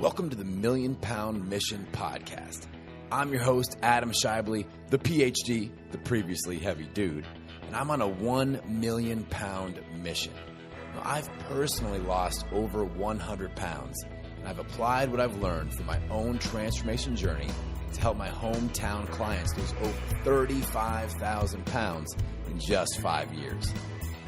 Welcome to the Million Pound Mission Podcast. I'm your host, Adam Shively, the PhD, the previously heavy dude, and I'm on a 1 million pound mission. Now, I've personally lost over 100 pounds, and I've applied what I've learned from my own transformation journey to help my hometown clients lose over 35,000 pounds in just 5 years.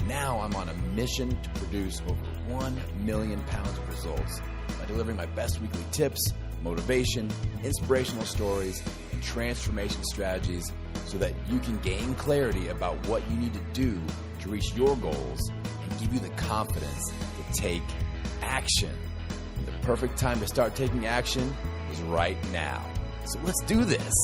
Now I'm on a mission to produce over 1 million pounds of results by delivering my best weekly tips, motivation, inspirational stories, and transformation strategies so that you can gain clarity about what you need to do to reach your goals and give you the confidence to take action. And the perfect time to start taking action is right now. So let's do this.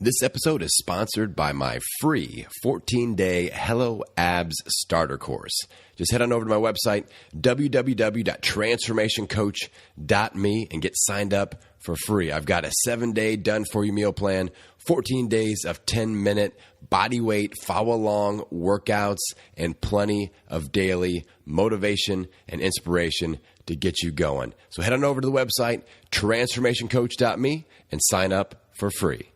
This episode is sponsored by my free 14-day Hello Abs starter course. Just head on over to my website, www.transformationcoach.me, and get signed up for free. I've got a 7-day done-for-you meal plan, 14 days of 10-minute body weight follow-along workouts, and plenty of daily motivation and inspiration to get you going. So head on over to the website, transformationcoach.me, and sign up for free.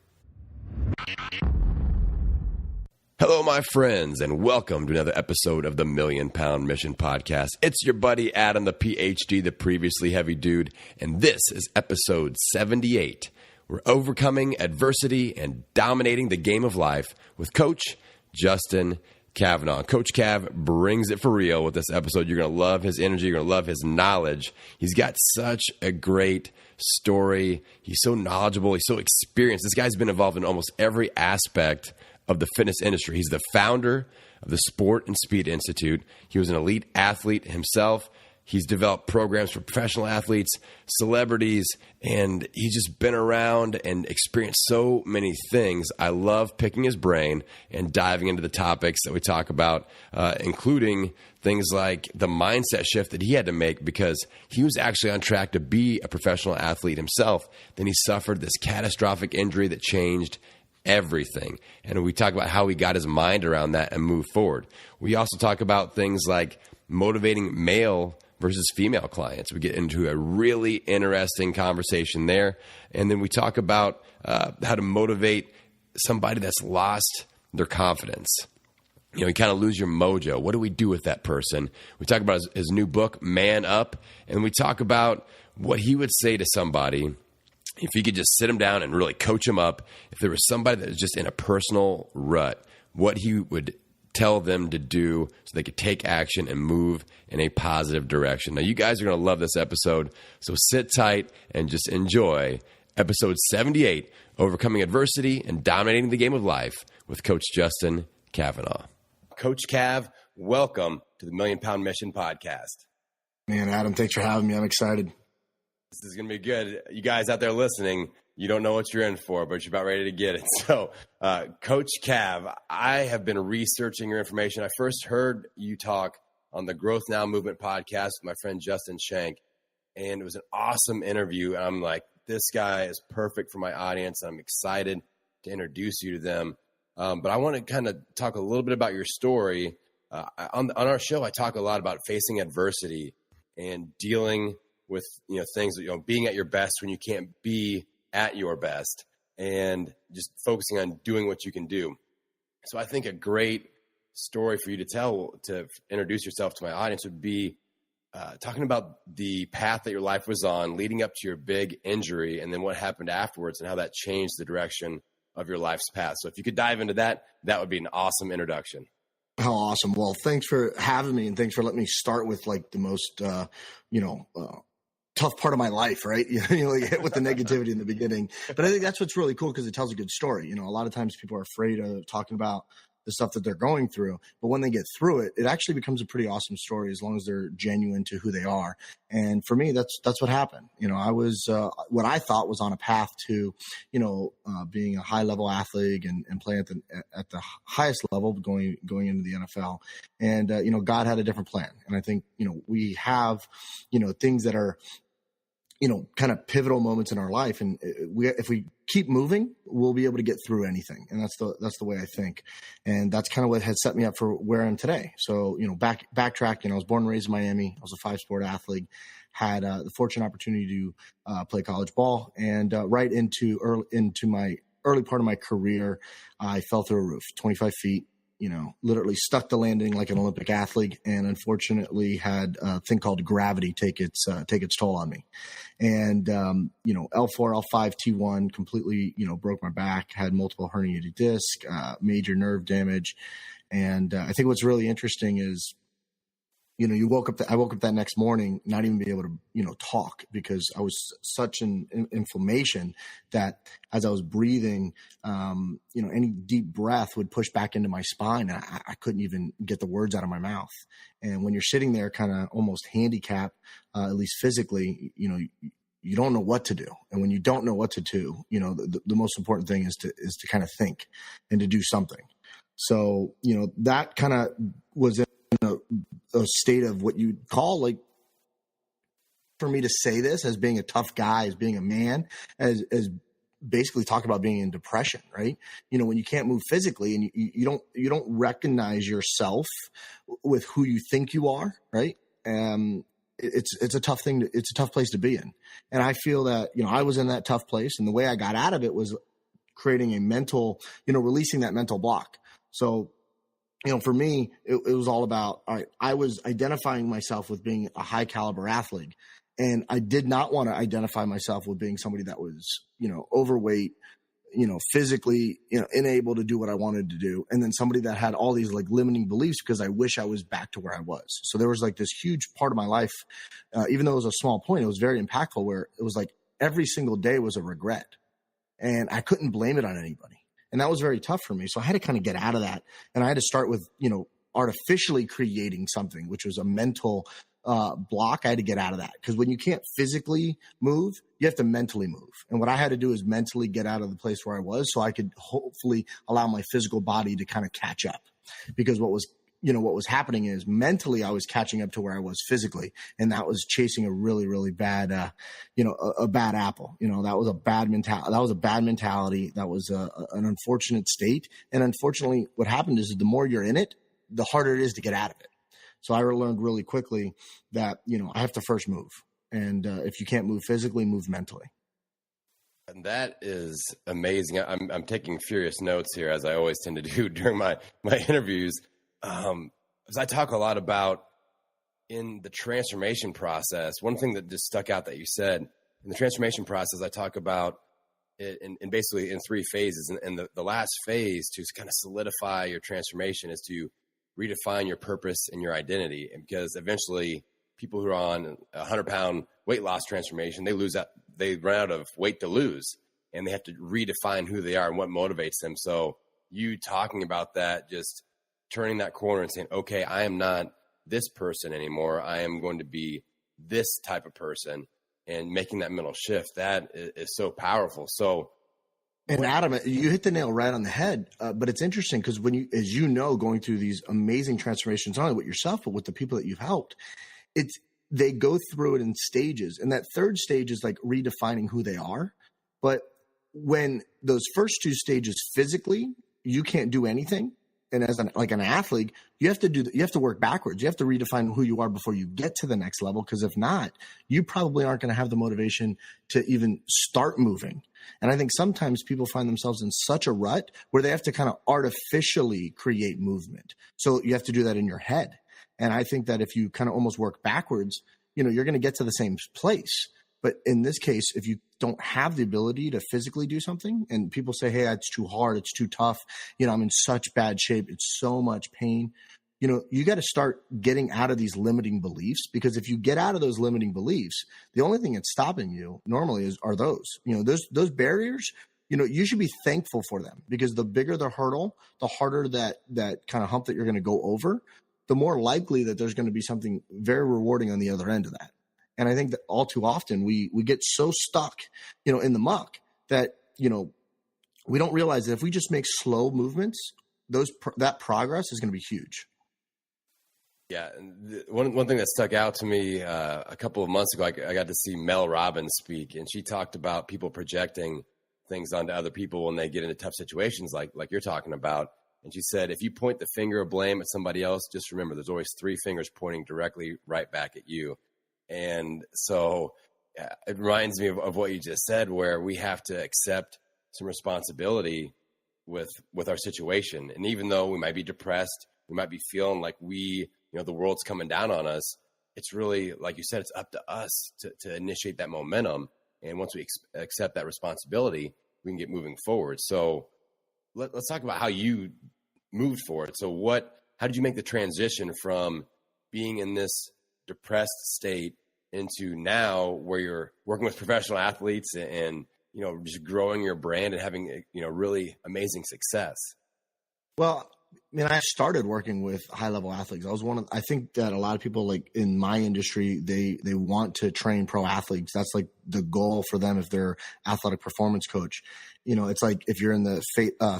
Hello, my friends, and welcome to another episode of the Million Pound Mission Podcast. It's your buddy Adam, the PhD, the previously heavy dude, and this is episode 78. We're overcoming adversity and dominating the game of life with Coach Justin Kavanaugh. Coach Kav brings it for real with this episode. You're going to love his energy. You're going to love his knowledge. He's got such a great story. He's so knowledgeable. He's so experienced. This guy's been involved in almost every aspect of the fitness industry. He's the founder of the Sport and Speed Institute. He was an elite athlete himself. He's developed programs for professional athletes, celebrities, and he's just been around and experienced so many things. I love picking his brain and diving into the topics that we talk about, including things like the mindset shift that he had to make because he was actually on track to be a professional athlete himself. Then he suffered this catastrophic injury that changed everything. And we talk about how he got his mind around that and moved forward. We also talk about things like motivating male versus female clients. We get into a really interesting conversation there. And then we talk about how to motivate somebody that's lost their confidence. You know, you kind of lose your mojo. What do we do with that person? We talk about his new book, Man Up. And we talk about what he would say to somebody if you could just sit him down and really coach him up. If there was somebody that was just in a personal rut, what he would tell them to do so they could take action and move in a positive direction. Now, you guys are going to love this episode, so sit tight and just enjoy episode 78, Overcoming Adversity and Dominating the Game of Life with Coach Justin Kavanaugh. Coach Kav, welcome to the Million Pound Mission Podcast. Man, Adam, thanks for having me. I'm excited. This is going to be good. You guys out there listening, you don't know what you're in for, but you're about ready to get it. So, Coach Kav, I have been researching your information. I first heard you talk on the Growth Now Movement podcast with my friend Justin Shank, and it was an awesome interview. And I'm like, this guy is perfect for my audience. I'm excited to introduce you to them. But I want to kind of talk a little bit about your story. On our show, I talk a lot about facing adversity and dealing with things, being at your best when you can't be at your best, and just focusing on doing what you can do. So I think a great story for you to tell to introduce yourself to my audience would be talking about the path that your life was on leading up to your big injury, and then what happened afterwards and how that changed the direction of your life's path. So if you could dive into that, that would be an awesome introduction. How awesome. Well, thanks for having me, and thanks for letting me start with like the most, tough part of my life, right? Like hit with the negativity in the beginning. But I think that's what's really cool because it tells a good story. A lot of times people are afraid of talking about the stuff that they're going through, but when they get through it, it actually becomes a pretty awesome story as long as they're genuine to who they are. And for me, that's what happened. I was what I thought was on a path to, being a high level athlete and playing at the highest level, going into the NFL. And God had a different plan. And I think we have things that are kind of pivotal moments in our life. And if we keep moving, we'll be able to get through anything. And that's the way I think. And that's kind of what has set me up for where I am today. So, backtrack, I was born and raised in Miami. I was a 5-sport athlete, had the fortunate opportunity to play college ball, and right into my early part of my career, I fell through a roof, 25 feet. Literally stuck the landing like an Olympic athlete, and unfortunately had a thing called gravity take its toll on me. And, L4, L5, T1 completely, broke my back, had multiple herniated disc, major nerve damage. And I think what's really interesting is, I woke up that next morning, not even being able to, talk, because I was such an inflammation that as I was breathing, any deep breath would push back into my spine. And I couldn't even get the words out of my mouth. And when you're sitting there kind of almost handicapped, at least physically, you don't know what to do. And when you don't know what to do, the most important thing is to kind of think and to do something. So, that kind of was a state of what you'd call, like, for me to say this as being a tough guy, as being a man, as basically talk about being in depression, right? When you can't move physically and you don't recognize yourself with who you think you are, right? It's a tough thing. It's a tough place to be in. And I feel that, I was in that tough place, and the way I got out of it was creating a mental, releasing that mental block. So, for me, it was all about, all right, I was identifying myself with being a high caliber athlete, and I did not want to identify myself with being somebody that was, overweight, physically, unable to do what I wanted to do. And then somebody that had all these like limiting beliefs because I wish I was back to where I was. So there was like this huge part of my life, even though it was a small point, it was very impactful, where it was like every single day was a regret, and I couldn't blame it on anybody. And that was very tough for me. So I had to kind of get out of that. And I had to start with, artificially creating something, which was a mental block. I had to get out of that, because when you can't physically move, you have to mentally move. And what I had to do is mentally get out of the place where I was, so I could hopefully allow my physical body to kind of catch up. Because what was happening is mentally I was catching up to where I was physically. And that was chasing a really, really bad, a bad apple. That was a bad mentality. That was an unfortunate state. And unfortunately, what happened is the more you're in it, the harder it is to get out of it. So I learned really quickly that, I have to first move. And if you can't move physically, move mentally. And that is amazing. I'm taking furious notes here, as I always tend to do during my interviews. As I talk a lot about in the transformation process, one thing that just stuck out that you said in the transformation process, I talk about it in basically in 3 phases. And the last phase to kind of solidify your transformation is to redefine your purpose and your identity. And because eventually people who are on a 100-pound weight loss transformation, they run out of weight to lose, and they have to redefine who they are and what motivates them. So you talking about that, just turning that corner and saying, okay, I am not this person anymore. I am going to be this type of person, and making that mental shift, that is so powerful. So, and Adam, you hit the nail right on the head. But it's interesting because as going through these amazing transformations, not only with yourself, but with the people that you've helped, they go through it in stages. And that third stage is like redefining who they are. But when those first 2 stages physically, you can't do anything. And as an athlete, you have to work backwards. You have to redefine who you are before you get to the next level. Because if not, you probably aren't going to have the motivation to even start moving. And I think sometimes people find themselves in such a rut where they have to kind of artificially create movement. So you have to do that in your head. And I think that if you kind of almost work backwards, you're going to get to the same place. But in this case, if you don't have the ability to physically do something, and people say, hey, it's too hard, it's too tough, I'm in such bad shape, it's so much pain, you got to start getting out of these limiting beliefs. Because if you get out of those limiting beliefs, the only thing that's stopping you normally are those barriers. You should be thankful for them, because the bigger the hurdle, the harder that kind of hump that you're going to go over, the more likely that there's going to be something very rewarding on the other end of that. And I think that all too often we get so stuck, in the muck that, we don't realize that if we just make slow movements, that progress is going to be huge. Yeah, and one thing that stuck out to me a couple of months ago, I got to see Mel Robbins speak, and she talked about people projecting things onto other people when they get into tough situations like you're talking about. And she said, if you point the finger of blame at somebody else, just remember there's always three fingers pointing directly right back at you. And so it reminds me of what you just said, where we have to accept some responsibility with our situation. And even though we might be depressed, we might be feeling like the world's coming down on us, it's really, like you said, it's up to us to initiate that momentum. And once we accept that responsibility, we can get moving forward. So let's talk about how you moved forward. So how did you make the transition from being in this depressed state into now where you're working with professional athletes and just growing your brand and having, really amazing success? Well, I mean, I started working with high level athletes. I think that a lot of people, like in my industry, they want to train pro athletes. That's like the goal for them if they're athletic performance coach. It's like if you're in the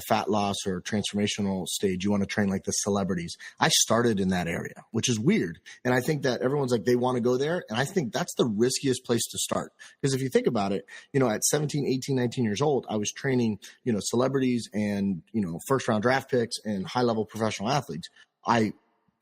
fat loss or transformational stage, you want to train like the celebrities. I started in that area, which is weird. And I think that everyone's like, they want to go there. And I think that's the riskiest place to start. Because if you think about it, at 17, 18, 19 years old, I was training, celebrities and, first round draft picks and high level professional athletes.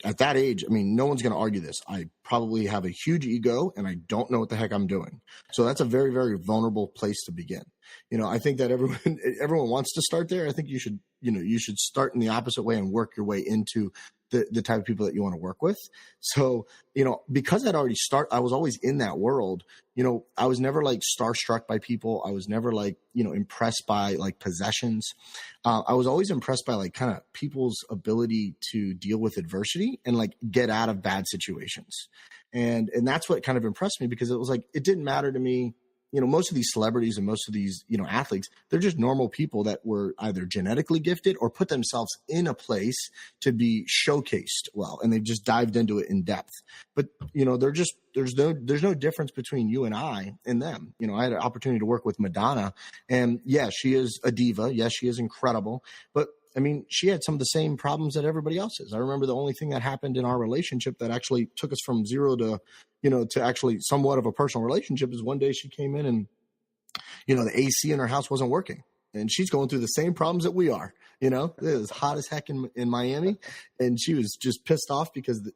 At that age, I mean, no one's going to argue this. I probably have a huge ego and I don't know what the heck I'm doing. So that's a very, very vulnerable place to begin. I think that everyone wants to start there. I think you should start in the opposite way and work your way into the type of people that you want to work with. So, because I was always in that world, I was never like starstruck by people. I was never like, impressed by like possessions. I was always impressed by like kind of people's ability to deal with adversity and like get out of bad situations. And that's what kind of impressed me, because it was like, it didn't matter to me. Most of these celebrities and most of these, athletes, they're just normal people that were either genetically gifted or put themselves in a place to be showcased well. And they've just dived into it in depth. But, there's no difference between you and I and them. I had an opportunity to work with Madonna, and yeah, she is a diva. Yes, she is incredible. But I mean, she had some of the same problems that everybody else is. I remember the only thing that happened in our relationship that actually took us from zero to actually somewhat of a personal relationship is one day she came in and, the AC in her house wasn't working. And she's going through the same problems that we are. It was hot as heck in Miami. And she was just pissed off because,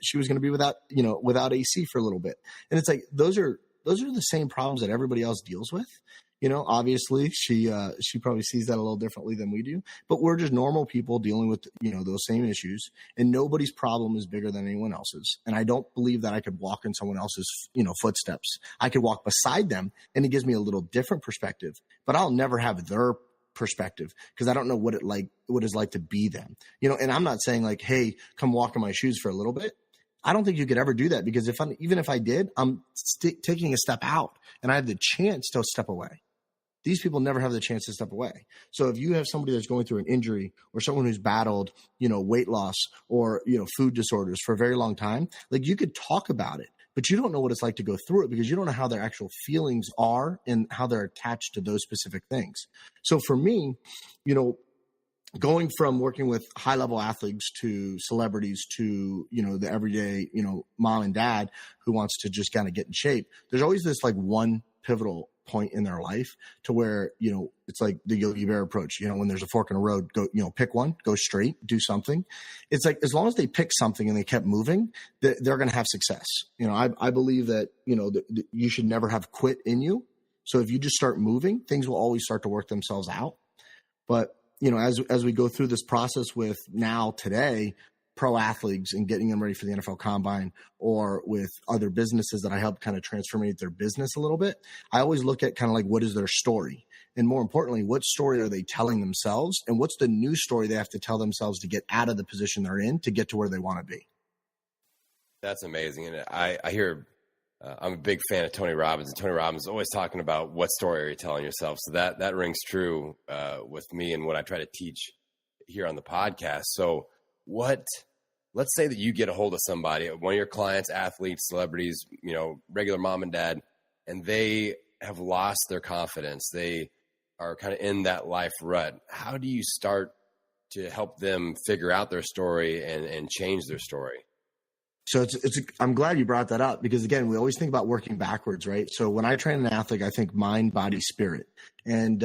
she was going to be without AC for a little bit. And it's like, those are the same problems that everybody else deals with. Obviously she probably sees that a little differently than we do, but we're just normal people dealing with, those same issues, and nobody's problem is bigger than anyone else's. And I don't believe that I could walk in someone else's, footsteps. I could walk beside them and it gives me a little different perspective, but I'll never have their perspective because I don't know what it's like to be them, and I'm not saying like, hey, come walk in my shoes for a little bit. I don't think you could ever do that, because even if I did, I'm taking a step out and I have the chance to step away. These people never have the chance to step away. So if you have somebody that's going through an injury or someone who's battled, weight loss or, food disorders for a very long time, like you could talk about it, but you don't know what it's like to go through it because you don't know how their actual feelings are and how they're attached to those specific things. So for me, going from working with high level athletes to celebrities to, the everyday, mom and dad who wants to just kind of get in shape, there's always this like one pivotal point in their life to where, it's like the Yogi Bear approach, when there's a fork in the road, go, pick one, go straight, do something. It's like, as long as they pick something and they kept moving, they're going to have success. I believe that, you should never have quit in you. So if you just start moving, things will always start to work themselves out. But, as we go through this process with now today, pro athletes and getting them ready for the NFL Combine, or with other businesses that I help kind of transformate their business a little bit, I always look at kind of like, what is their story? And more importantly, what story are they telling themselves? And what's the new story they have to tell themselves to get out of the position they're in to get to where they want to be? That's amazing. And I hear, I'm a big fan of Tony Robbins, and Tony Robbins is always talking about what story are you telling yourself. So that rings true with me and what I try to teach here on the podcast. So let's say that you get a hold of somebody, one of your clients, athletes, celebrities, regular mom and dad, and they have lost their confidence. They are kind of in that life rut. How do you start to help them figure out their story and change their story? So I'm glad you brought that up because again, we always think about working backwards, right? So when I train an athlete, I think mind, body, spirit. And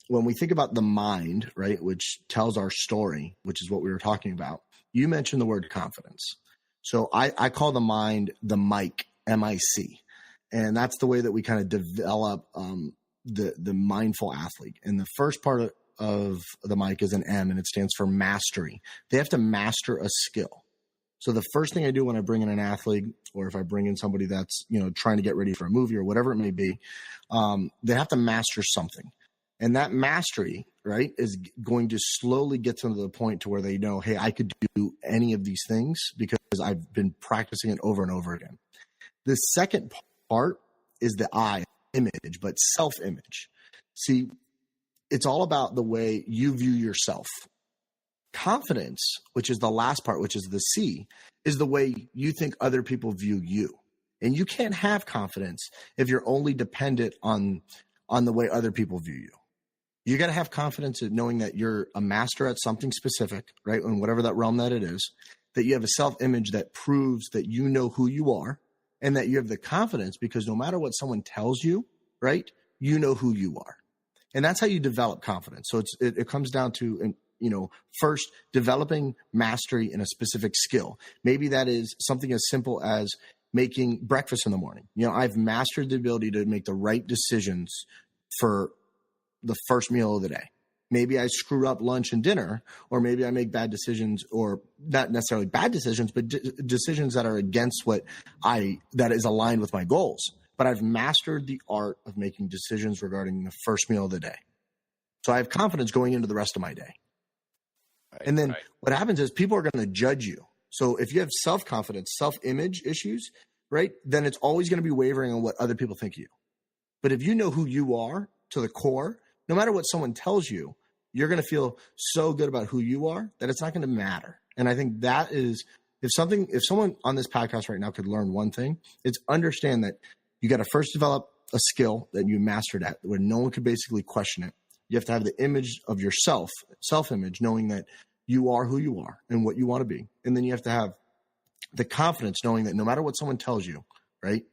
when we think about the mind, right, which tells our story, which is what we were talking about, you mentioned the word confidence. So I call the mind the mic, M-I-C. And that's the way that we kind of develop the mindful athlete. And the first part of the mic is an M, and it stands for mastery. They have to master a skill. So the first thing I do when I bring in an athlete, or if I bring in somebody that's, trying to get ready for a movie or whatever it may be, they have to master something. And that mastery, right, is going to slowly get them to the point to where they know, hey, I could do any of these things because I've been practicing it over and over again. The second part is the I, image, but self-image. See, it's all about the way you view yourself. Confidence, which is the last part, which is the C, is the way you think other people view you. And you can't have confidence if you're only dependent on the way other people view you. You got to have confidence in knowing that you're a master at something specific, right? In whatever that realm that it is, that you have a self-image that proves that you know who you are and that you have the confidence because no matter what someone tells you, right, you know who you are. And that's how you develop confidence. So it comes down to, first developing mastery in a specific skill. Maybe that is something as simple as making breakfast in the morning. I've mastered the ability to make the right decisions for the first meal of the day. Maybe I screw up lunch and dinner, or maybe I make bad decisions, or not necessarily bad decisions, but decisions that are against that is aligned with my goals. But I've mastered the art of making decisions regarding the first meal of the day. So I have confidence going into the rest of my day. Right, and then what happens is people are going to judge you. So if you have self-confidence, self-image issues, right, then it's always going to be wavering on what other people think of you. But if you know who you are to the core, no matter what someone tells you, you're going to feel so good about who you are that it's not going to matter. And I think that is, if someone on this podcast right now could learn one thing, it's understand that you got to first develop a skill that you mastered at where no one could basically question it. You have to have the image of yourself, self-image, knowing that you are who you are and what you want to be. And then you have to have the confidence knowing that no matter what someone tells you, right,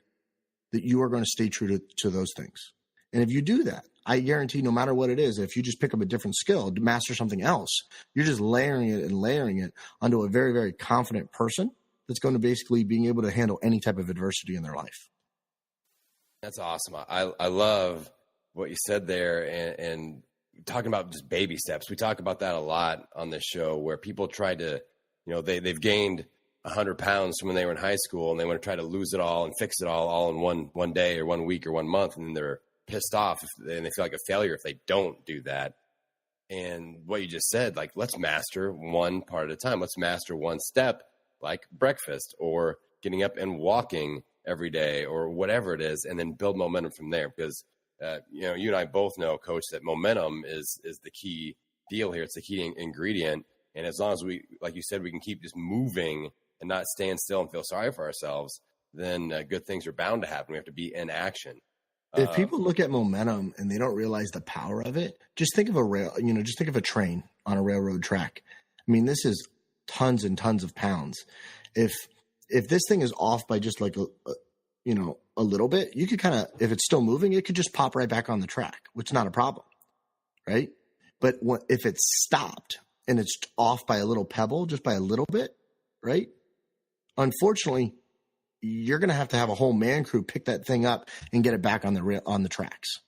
that you are going to stay true to those things. And if you do that, I guarantee no matter what it is, if you just pick up a different skill to master something else, you're just layering it onto a very, very confident person that's going to basically being able to handle any type of adversity in their life. That's awesome. I love what you said there and talking about just baby steps. We talk about that a lot on this show where people try to, they've gained 100 pounds from when they were in high school and they want to try to lose it all and fix it all in one day or 1 week or 1 month. And then they're pissed off and they feel like a failure if they don't do that. And what you just said, like, let's master one part at a time. Let's master one step, like breakfast or getting up and walking every day or whatever it is, and then build momentum from there. Because, you and I both know, Coach, that momentum is the key deal here. It's the key ingredient. And as long as we, like you said, we can keep just moving and not stand still and feel sorry for ourselves, then good things are bound to happen. We have to be in action. If people look at momentum and they don't realize the power of it, just think of just think of a train on a railroad track. I mean, this is tons and tons of pounds. If this thing is off by just like a little bit, you could kind of, if it's still moving, it could just pop right back on the track, which is not a problem, right? But if it's stopped and it's off by a little pebble, just by a little bit, right? Unfortunately, you're going to have a whole man crew pick that thing up and get it back on the tracks.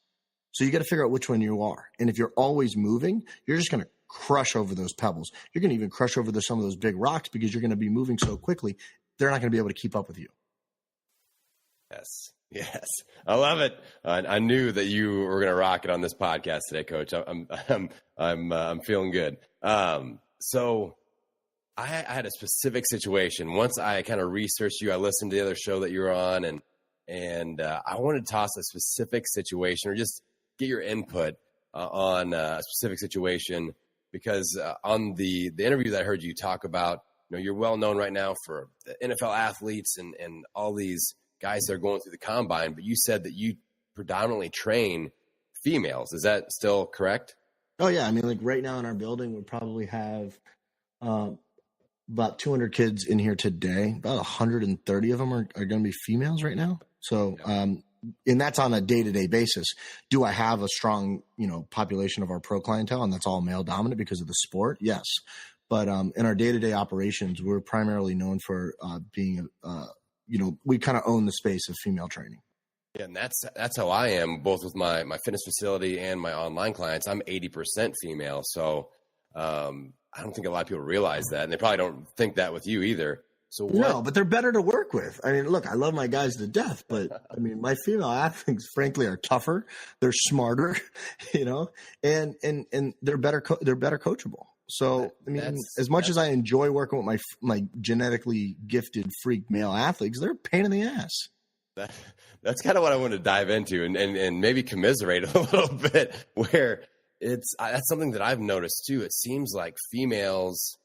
So you got to figure out which one you are. And if you're always moving, you're just going to crush over those pebbles. You're going to even crush over some of those big rocks because you're going to be moving so quickly. They're not going to be able to keep up with you. Yes. I love it. I knew that you were going to rock it on this podcast today, Coach. I'm feeling good. So I had a specific situation. Once I kind of researched you, I listened to the other show that you were on, and I wanted to toss a specific situation or just get your input on a specific situation because on the interview that I heard you talk about, you're well known right now for the NFL athletes and all these guys that are going through the combine, but you said that you predominantly train females. Is that still correct? Oh yeah. I mean, like right now in our building, we probably have about 200 kids in here today. About 130 of them are going to be females right now. So, and that's on a day-to-day basis. Do I have a strong, population of our pro clientele, and that's all male dominant because of the sport? Yes. But in our day-to-day operations, we're primarily known for being, we kind of own the space of female training. Yeah, and that's how I am, both with my fitness facility and my online clients. I'm 80% female, so I don't think a lot of people realize that, and they probably don't think that with you either. So no, but they're better to work with. I mean, look, I love my guys to death, but I mean, my female athletes, frankly, are tougher. They're smarter, and they're better. They're better coachable. So, I mean, as much as I enjoy working with my genetically gifted freak male athletes, they're a pain in the ass. That's kind of what I want to dive into and maybe commiserate a little bit, where that's something that I've noticed too. It seems like females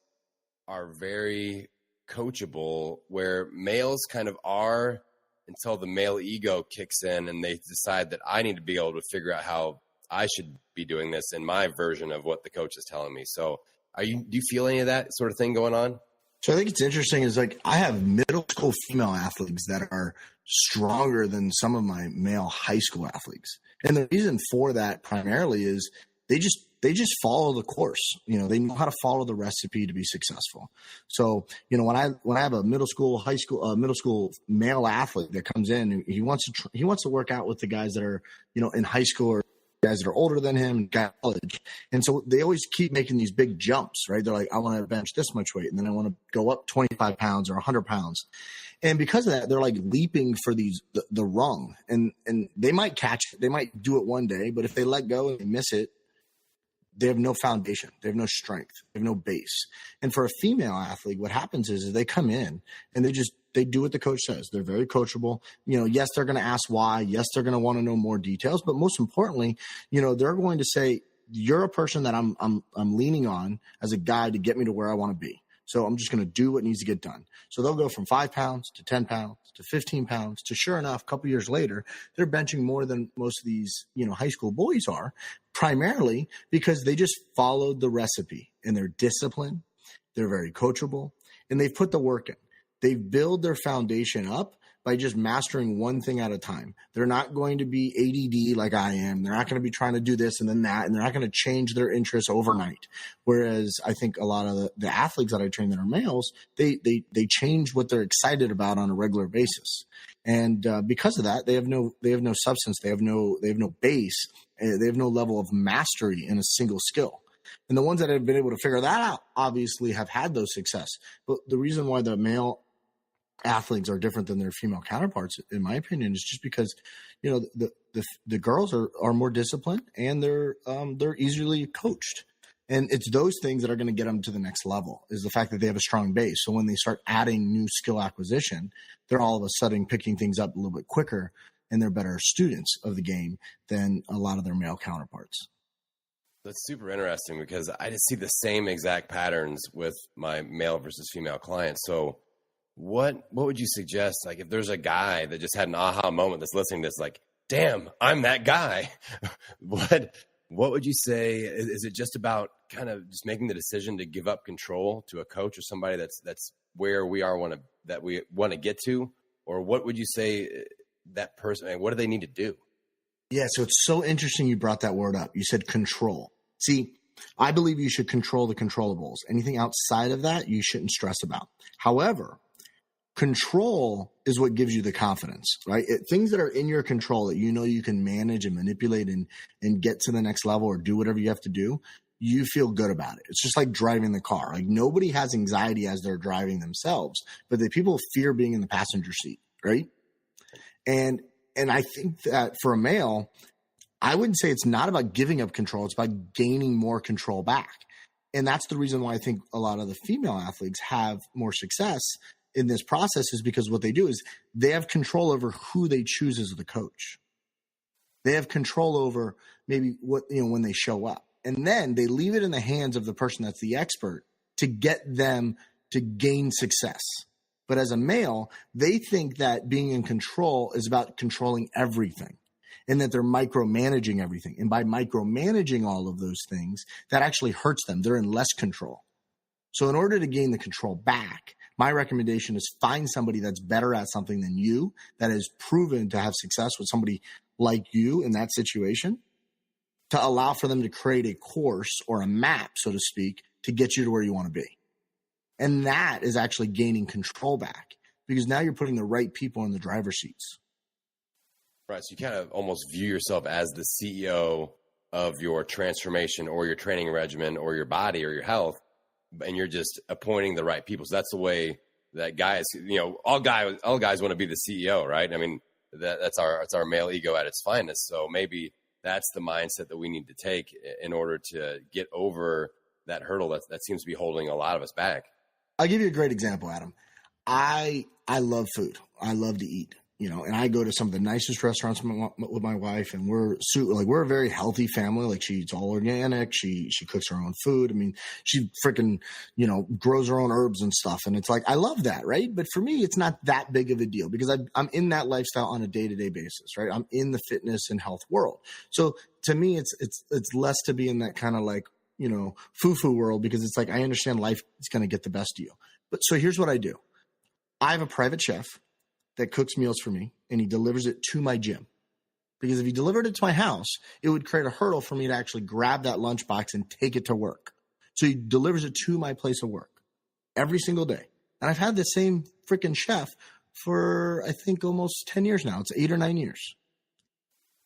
are very coachable, where males kind of are, until the male ego kicks in and they decide that I need to be able to figure out how I should be doing this in my version of what the coach is telling me. So do you feel any of that sort of thing going on? So I think it's interesting is like I have middle school female athletes that are stronger than some of my male high school athletes. And the reason for that primarily is they just follow the course. They know how to follow the recipe to be successful. So, when I have a middle school male athlete that comes in, he wants to work out with the guys that are, in high school, or guys that are older than him in college. And so they always keep making these big jumps, right? They're like, I want to bench this much weight, and then I want to go up 25 pounds or 100 pounds. And because of that, they're like leaping for the rung, and they might catch it. They might do it one day, but if they let go and they miss it, they have no foundation. They have no strength. They have no base. And for a female athlete, what happens is they come in and they do what the coach says. They're very coachable. Yes, they're going to ask why. Yes, they're going to want to know more details. But most importantly, they're going to say, you're a person that I'm leaning on as a guide to get me to where I want to be. So I'm just going to do what needs to get done. So they'll go from 5 pounds to 10 pounds to 15 pounds to, sure enough, a couple years later, they're benching more than most of these, high school boys are, primarily because they just followed the recipe, and they're disciplined. They're very coachable, and they've put the work in. They build their foundation up by just mastering one thing at a time. They're not going to be ADD like I am. They're not going to be trying to do this and then that, and they're not going to change their interests overnight. Whereas I think a lot of the athletes that I train that are males, they change what they're excited about on a regular basis. And because of that, they have no substance. They have no base. They have no level of mastery in a single skill. And the ones that have been able to figure that out obviously have had those success. But the reason why the male athletes are different than their female counterparts, in my opinion, is just because, the girls are more disciplined, and they're easily coached. And it's those things that are going to get them to the next level, is the fact that they have a strong base. So when they start adding new skill acquisition, they're all of a sudden picking things up a little bit quicker, and they're better students of the game than a lot of their male counterparts. That's super interesting, because I just see the same exact patterns with my male versus female clients. So what would you suggest? Like, if there's a guy that just had an aha moment that's listening to this, like, damn, I'm that guy. What would you say? Is it just about kind of just making the decision to give up control to a coach or somebody that's where we want to get to? Or what would you say that person, what do they need to do? Yeah. So it's so interesting you brought that word up. You said control. See, I believe you should control the controllables. Anything outside of that, you shouldn't stress about. However, control is what gives you the confidence, right? Things that are in your control that you can manage and manipulate and get to the next level or do whatever you have to do, you feel good about it. It's just like driving the car. Like, nobody has anxiety as they're driving themselves, but the people fear being in the passenger seat, right? And I think that for a male, I wouldn't say it's not about giving up control. It's about gaining more control back. And that's the reason why I think a lot of the female athletes have more success in this process, is because what they do is they have control over who they choose as the coach. They have control over maybe when they show up, and then they leave it in the hands of the person that's the expert to get them to gain success. But as a male, they think that being in control is about controlling everything, and that they're micromanaging everything. And by micromanaging all of those things, that actually hurts them. They're in less control. So in order to gain the control back, my recommendation is find somebody that's better at something than you, that is proven to have success with somebody like you in that situation, to allow for them to create a course or a map, so to speak, to get you to where you want to be. And that is actually gaining control back, because now you're putting the right people in the driver's seats. Right. So you kind of almost view yourself as the CEO of your transformation or your training regimen or your body or your health, and you're just appointing the right people. So that's the way that guys, all guys want to be the CEO, right? I mean, that's our male ego at its finest. So maybe that's the mindset that we need to take in order to get over that hurdle that seems to be holding a lot of us back. I'll give you a great example, Adam. I love food. I love to eat, and I go to some of the nicest restaurants with my wife, and we're a very healthy family. Like, she eats all organic. She cooks her own food. I mean, she freaking, grows her own herbs and stuff. And it's like, I love that. Right. But for me, it's not that big of a deal, because I'm in that lifestyle on a day-to-day basis. Right. I'm in the fitness and health world. So to me, it's less to be in that kind of like, foo-foo world, because it's like, I understand life is going to get the best of you. But so here's what I do. I have a private chef that cooks meals for me, and he delivers it to my gym. Because if he delivered it to my house, it would create a hurdle for me to actually grab that lunchbox and take it to work. So he delivers it to my place of work every single day. And I've had the same freaking chef for, I think, almost 10 years now. It's 8 or 9 years.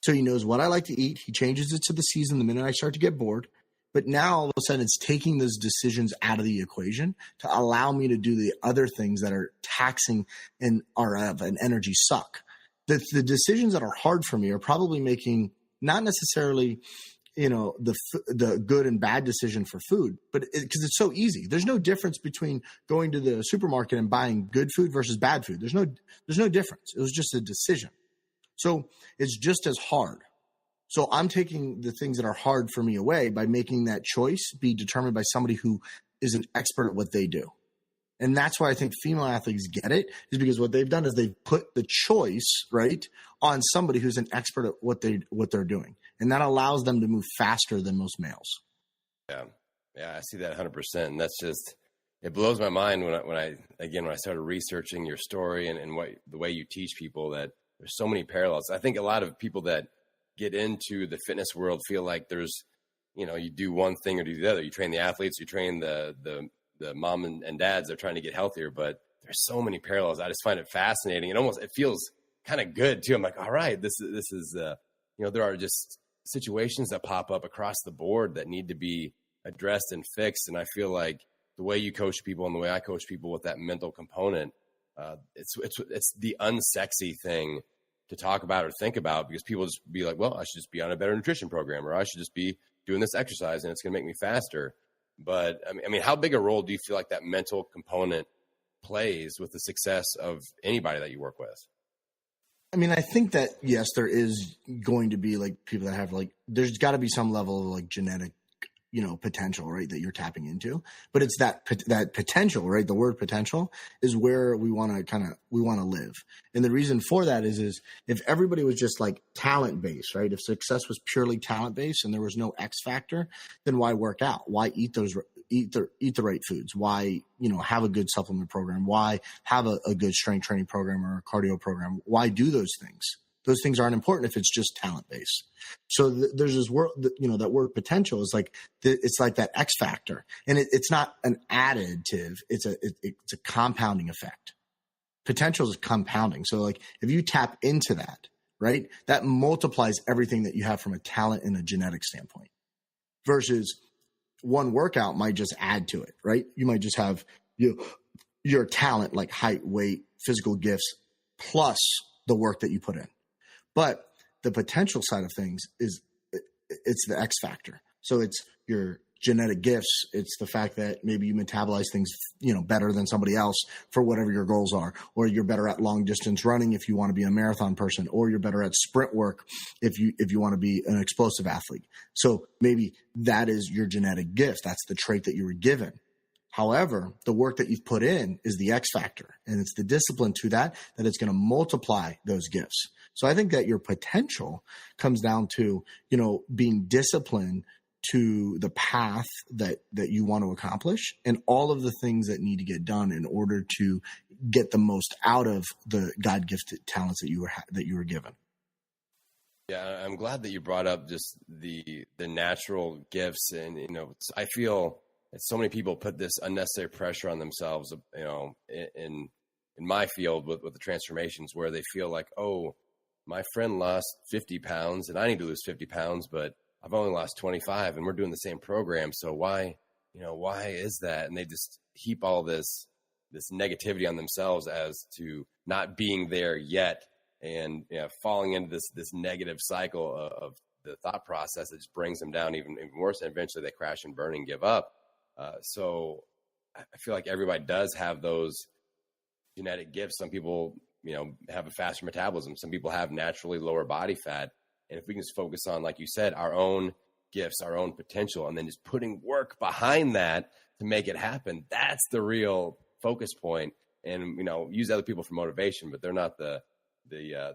So he knows what I like to eat. He changes it to the season the minute I start to get bored. But now all of a sudden it's taking those decisions out of the equation to allow me to do the other things that are taxing and are of an energy suck. The decisions that are hard for me are probably making not necessarily, the good and bad decision for food, but because it's so easy. There's no difference between going to the supermarket and buying good food versus bad food. There's no difference. It was just a decision. So it's just as hard. So I'm taking the things that are hard for me away by making that choice be determined by somebody who is an expert at what they do. And that's why I think female athletes get it, is because what they've done is they've put the choice, right, on somebody who's an expert at what they're doing. And that allows them to move faster than most males. Yeah, I see that 100%. And that's just, it blows my mind when I started researching your story and the way you teach people, that there's so many parallels. I think a lot of people that get into the fitness world feel like there's, you do one thing or do the other. You train the athletes, you train the mom and dads that are trying to get healthier, but there's so many parallels. I just find it fascinating. And it feels kind of good too. I'm like, all right, this is there are just situations that pop up across the board that need to be addressed and fixed. And I feel like the way you coach people and the way I coach people with that mental component, it's the unsexy thing to talk about or think about, because people just be like, well, I should just be on a better nutrition program, or I should just be doing this exercise and it's going to make me faster. But I mean, how big a role do you feel like that mental component plays with the success of anybody that you work with? I mean, I think that, yes, there is going to be like people that have there's got to be some level of genetic, potential, right, that you're tapping into. But it's that potential, right? The word potential is where we want to live. And the reason for that is if everybody was just talent based, right? If success was purely talent based and there was no X factor, then why work out? Why eat the right foods? Why, have a good supplement program? Why have a good strength training program or a cardio program? Why do those things? Those things aren't important if it's just talent based. So there's this word, that word potential is it's like that X factor, and it's not an additive. It's a compounding effect. Potential is compounding. So if you tap into that, right, that multiplies everything that you have from a talent and a genetic standpoint, versus one workout might just add to it, right? You might just have your talent, like height, weight, physical gifts, plus the work that you put in. But the potential side of things it's the X factor. So it's your genetic gifts. It's the fact that maybe you metabolize things, better than somebody else for whatever your goals are, or you're better at long distance running if you want to be a marathon person, or you're better at sprint work if you want to be an explosive athlete. So maybe that is your genetic gift. That's the trait that you were given. However, the work that you've put in is the X factor, and it's the discipline to that it's going to multiply those gifts. So I think that your potential comes down to, being disciplined to the path that you want to accomplish and all of the things that need to get done in order to get the most out of the God gifted talents that you were given. Yeah, I'm glad that you brought up just the natural gifts, and I feel that so many people put this unnecessary pressure on themselves, in my field with the transformations, where they feel like, oh, my friend lost 50 pounds and I need to lose 50 pounds, but I've only lost 25 and we're doing the same program. So why is that? And they just heap all this negativity on themselves as to not being there yet, and falling into this negative cycle of the thought process that just brings them down even worse. And eventually they crash and burn and give up. So I feel like everybody does have those genetic gifts. Some people, have a faster metabolism. Some people have naturally lower body fat. And if we can just focus on, like you said, our own gifts, our own potential, and then just putting work behind that to make it happen, that's the real focus point. And, use other people for motivation, but they're not the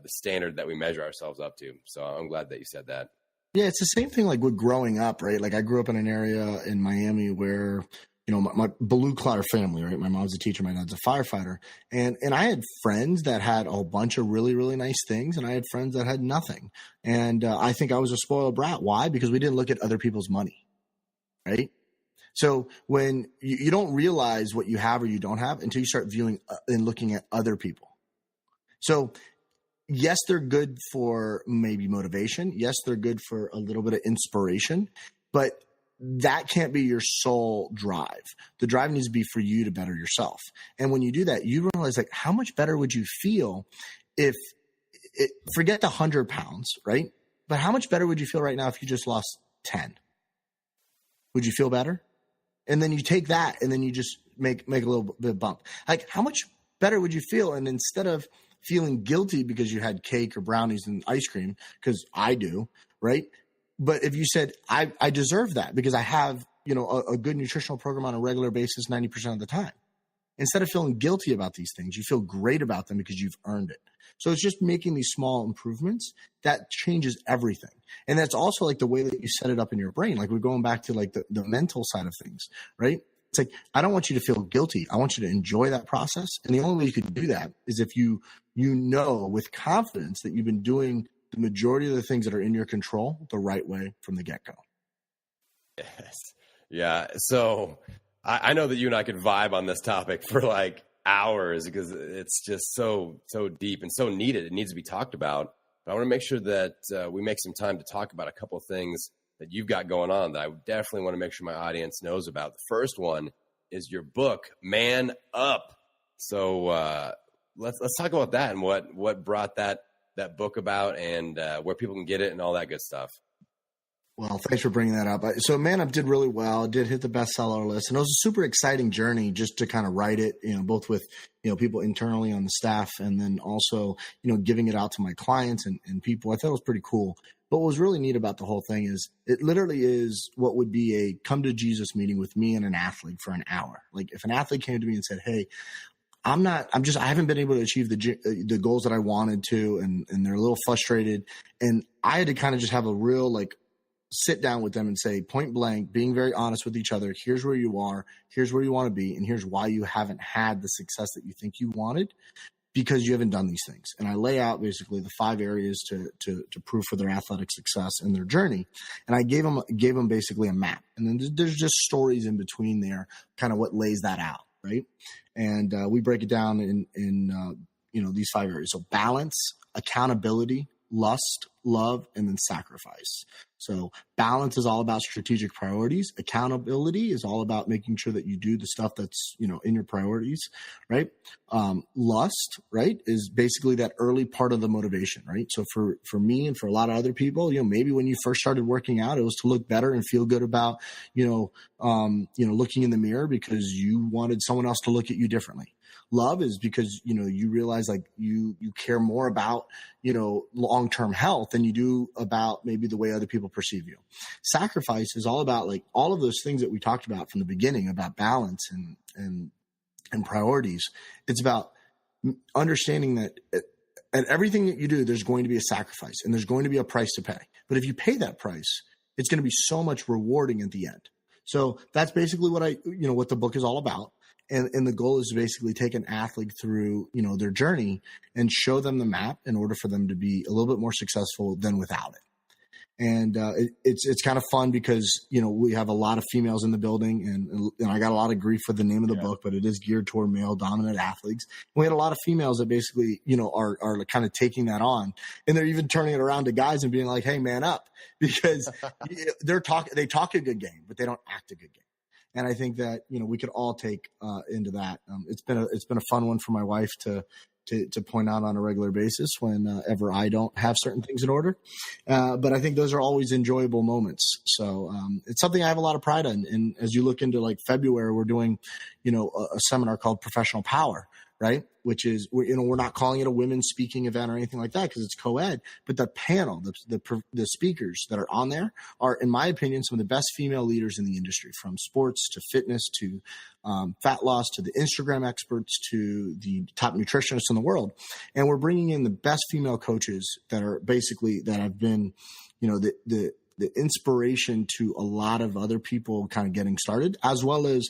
standard that we measure ourselves up to. So I'm glad that you said that. Yeah, it's the same thing like with growing up, right? Like I grew up in an area in Miami where, my blue collar family, right? My mom's a teacher, my dad's a firefighter. And I had friends that had a bunch of really, really nice things, and I had friends that had nothing. And I think I was a spoiled brat. Why? Because we didn't look at other people's money, right? So when you don't realize what you have or you don't have until you start viewing and looking at other people. So yes, they're good for maybe motivation. Yes, they're good for a little bit of inspiration, but that can't be your sole drive. The drive needs to be for you to better yourself. And when you do that, you realize like how much better would you feel if forget the 100 pounds, right? But how much better would you feel right now if you just lost 10? Would you feel better? And then you take that and then you just make a little bit of bump. Like how much better would you feel? And instead of feeling guilty because you had cake or brownies and ice cream, because I do, right? But if you said, I deserve that because I have, a good nutritional program on a regular basis 90% of the time. Instead of feeling guilty about these things, you feel great about them because you've earned it. So it's just making these small improvements that changes everything. And that's also like the way that you set it up in your brain. Like we're going back to like the mental side of things, right? It's like, I don't want you to feel guilty. I want you to enjoy that process. And the only way you can do that is if you know with confidence that you've been doing the majority of the things that are in your control the right way from the get-go. Yes. Yeah. So I know that you and I could vibe on this topic for like hours because it's just so deep and so needed. It needs to be talked about. But I want to make sure that we make some time to talk about a couple of things that you've got going on that I definitely want to make sure my audience knows about. The first one is your book, Man Up. So let's talk about that and what brought that book about and where people can get it and all that good stuff. Well, thanks for bringing that up. So Man Up did really well. It did hit the bestseller list. And it was a super exciting journey just to kind of write it, both with, people internally on the staff and then also, giving it out to my clients and people. I thought it was pretty cool. But what was really neat about the whole thing is it literally is what would be a come to Jesus meeting with me and an athlete for an hour. Like if an athlete came to me and said, hey, I haven't been able to achieve the goals that I wanted to, and they're a little frustrated. And I had to kind of just have a real sit down with them and say point blank, being very honest with each other. Here's where you are. Here's where you want to be. And here's why you haven't had the success that you think you wanted because you haven't done these things. And I lay out basically the 5 areas to prove for their athletic success in their journey. And I gave them basically a map. And then there's just stories in between there, kind of what lays that out. Right. And we break it down in these 5 areas. So balance, accountability, lust, love, and then sacrifice. So balance is all about strategic priorities. Accountability is all about making sure that you do the stuff that's, in your priorities, right? Lust, right, is basically that early part of the motivation, right? So for me and for a lot of other people, maybe when you first started working out, it was to look better and feel good about, looking in the mirror because you wanted someone else to look at you differently. Love is because, you realize like you care more about, long-term health than you do about maybe the way other people perceive you. Sacrifice is all about like all of those things that we talked about from the beginning about balance and priorities. It's about understanding that at everything that you do, there's going to be a sacrifice and there's going to be a price to pay. But if you pay that price, it's going to be so much rewarding at the end. So that's basically what the book is all about. And the goal is to basically take an athlete through, their journey and show them the map in order for them to be a little bit more successful than without it. And it's kind of fun because, we have a lot of females in the building, and I got a lot of grief for the name of the book, but it is geared toward male dominant athletes. And we had a lot of females that basically, are kind of taking that on, and they're even turning it around to guys and being like, hey, man up, because they talk a good game, but they don't act a good game. And I think that, we could all take into that. It's been a fun one for my wife to point out on a regular basis whenever I don't have certain things in order. But I think those are always enjoyable moments. So it's something I have a lot of pride in. And as you look into like February, we're doing, a seminar called Professional Power, right? Which is, we're not calling it a women's speaking event or anything like that because it's co-ed, but the panel, the speakers that are on there are, in my opinion, some of the best female leaders in the industry, from sports to fitness to fat loss to the Instagram experts to the top nutritionists in the world. And we're bringing in the best female coaches that have been, the inspiration to a lot of other people kind of getting started, as well as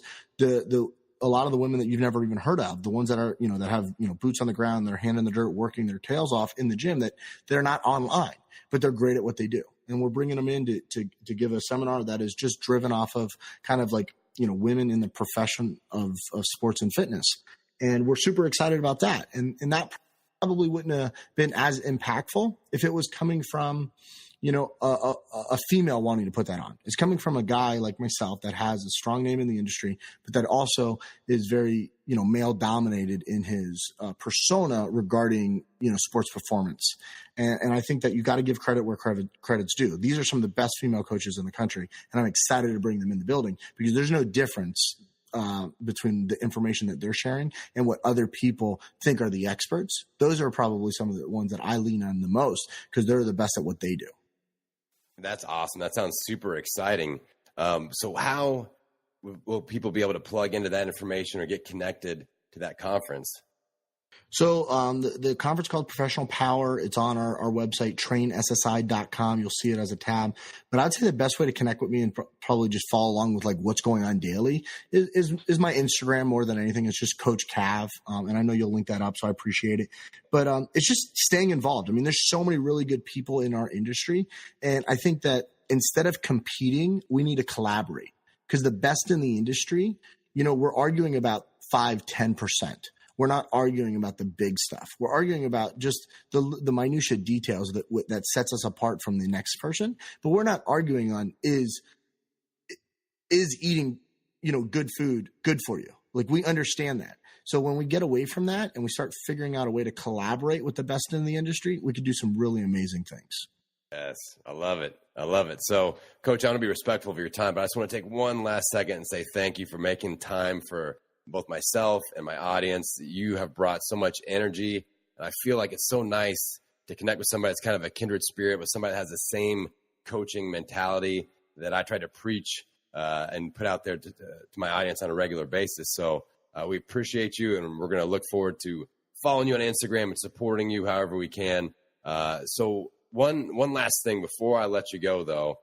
a lot of the women that you've never even heard of, the ones that are, that have, boots on the ground, their hand in the dirt, working their tails off in the gym, that they're not online, but they're great at what they do. And we're bringing them in to give a seminar that is just driven off of kind of like, women in the profession of sports and fitness. And we're super excited about that. And that probably wouldn't have been as impactful if it was coming from, a female wanting to put that on. It's coming from a guy like myself that has a strong name in the industry, but that also is very, male dominated in his persona regarding, sports performance. And I think that you got to give credit where credit's due. These are some of the best female coaches in the country, and I'm excited to bring them in the building because there's no difference between the information that they're sharing and what other people think are the experts. Those are probably some of the ones that I lean on the most because they're the best at what they do. That's awesome. That sounds super exciting. So how will people be able to plug into that information or get connected to that conference? So the conference called Professional Power, it's on our website, trainssi.com. You'll see it as a tab. But I'd say the best way to connect with me and probably just follow along with like what's going on daily is my Instagram more than anything. It's just Coach Kav. And I know you'll link that up, so I appreciate it. But it's just staying involved. I mean, there's so many really good people in our industry. And I think that instead of competing, we need to collaborate because the best in the industry, we're arguing about 5-10%. We're not arguing about the big stuff. We're arguing about just the minutia details that sets us apart from the next person. But we're not arguing on is eating, good food good for you. Like, we understand that. So when we get away from that and we start figuring out a way to collaborate with the best in the industry, we could do some really amazing things. Yes, I love it. I love it. So, Coach, I want to be respectful of your time, but I just want to take one last second and say thank you for making time for both myself and my audience. You have brought so much energy, and I feel like it's so nice to connect with somebody that's kind of a kindred spirit, with somebody that has the same coaching mentality that I try to preach and put out there to my audience on a regular basis. So we appreciate you, and we're going to look forward to following you on Instagram and supporting you however we can. So one last thing before I let you go, though.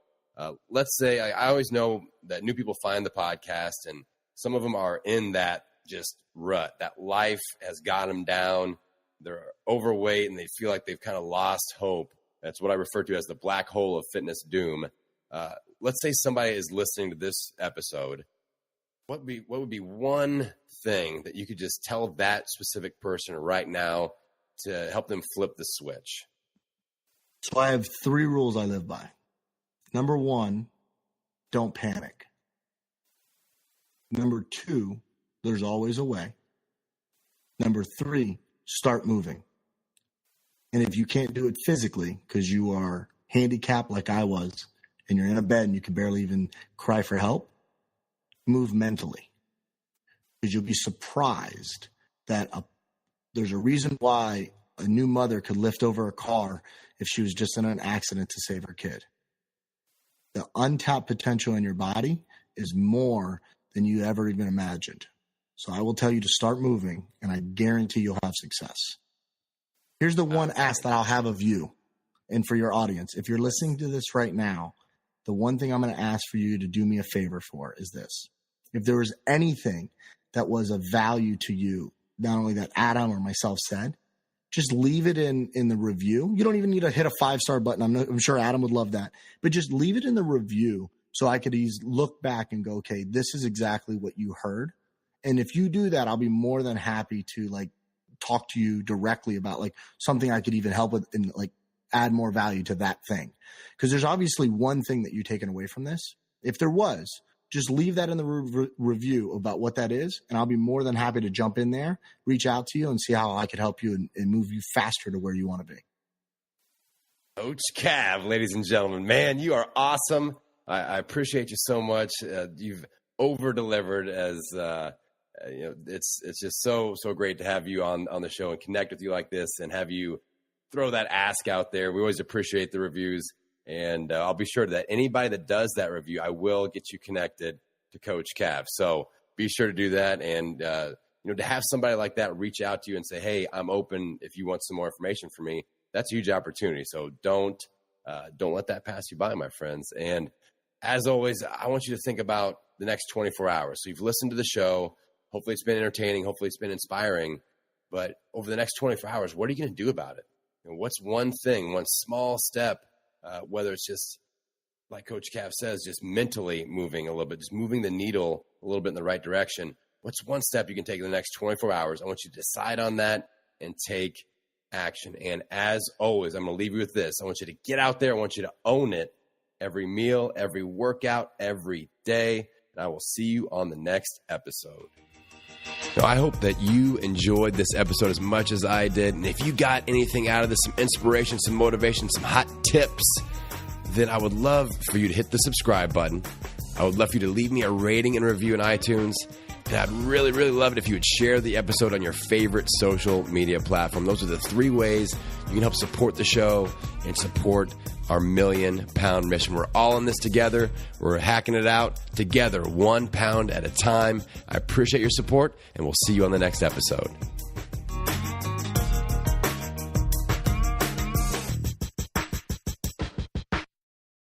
Let's say I always know that new people find the podcast, and some of them are in that just rut. That life has got them down. They're overweight, and they feel like they've kind of lost hope. That's what I refer to as the black hole of fitness doom. Let's say somebody is listening to this episode. What would be one thing that you could just tell that specific person right now to help them flip the switch? So I have 3 rules I live by. Number 1, don't panic. Number 2, there's always a way. Number 3, start moving. And if you can't do it physically because you are handicapped like I was, and you're in a bed and you can barely even cry for help, move mentally. Because you'll be surprised that there's a reason why a new mother could lift over a car if she was just in an accident to save her kid. The untapped potential in your body is more than you ever even imagined. So I will tell you to start moving, and I guarantee you'll have success. Here's the one ask that I'll have of you and for your audience. If you're listening to this right now the one thing I'm going to ask for you to do me a favor for is this. If there was anything that was of value to you, not only that Adam or myself said, just leave it in the review. You don't even need to hit a 5-star button. I'm sure Adam would love that. But just leave it in the review so I could look back and go, okay, this is exactly what you heard. And if you do that, I'll be more than happy to like talk to you directly about like something I could even help with and like add more value to that thing. Because there's obviously one thing that you've taken away from this. If there was, just leave that in the review about what that is, and I'll be more than happy to jump in there, reach out to you, and see how I could help you and move you faster to where you want to be. Coach Kav, ladies and gentlemen, man, you are awesome. I appreciate you so much. You've over-delivered as it's just so great to have you on the show and connect with you like this and have you throw that ask out there. We always appreciate the reviews. And I'll be sure that anybody that does that review, I will get you connected to Coach Kav. So be sure to do that. And, to have somebody like that reach out to you and say, hey, I'm open if you want some more information from me, that's a huge opportunity. So don't let that pass you by, my friends. And as always, I want you to think about the next 24 hours. So you've listened to the show. Hopefully it's been entertaining. Hopefully it's been inspiring. But over the next 24 hours, what are you going to do about it? What's one thing, one small step? Whether it's just, like Coach Kav says, just mentally moving a little bit, just moving the needle a little bit in the right direction. What's one step you can take in the next 24 hours? I want you to decide on that and take action. And as always, I'm going to leave you with this. I want you to get out there. I want you to own it every meal, every workout, every day. And I will see you on the next episode. Now, I hope that you enjoyed this episode as much as I did. And if you got anything out of this, some inspiration, some motivation, some hot tips, then I would love for you to hit the subscribe button. I would love for you to leave me a rating and review in iTunes. And I'd really, really love it if you would share the episode on your favorite social media platform. Those are the 3 ways you can help support the show and support our 1 million pound mission. We're all in this together. We're hacking it out together, 1 pound at a time. I appreciate your support, and we'll see you on the next episode.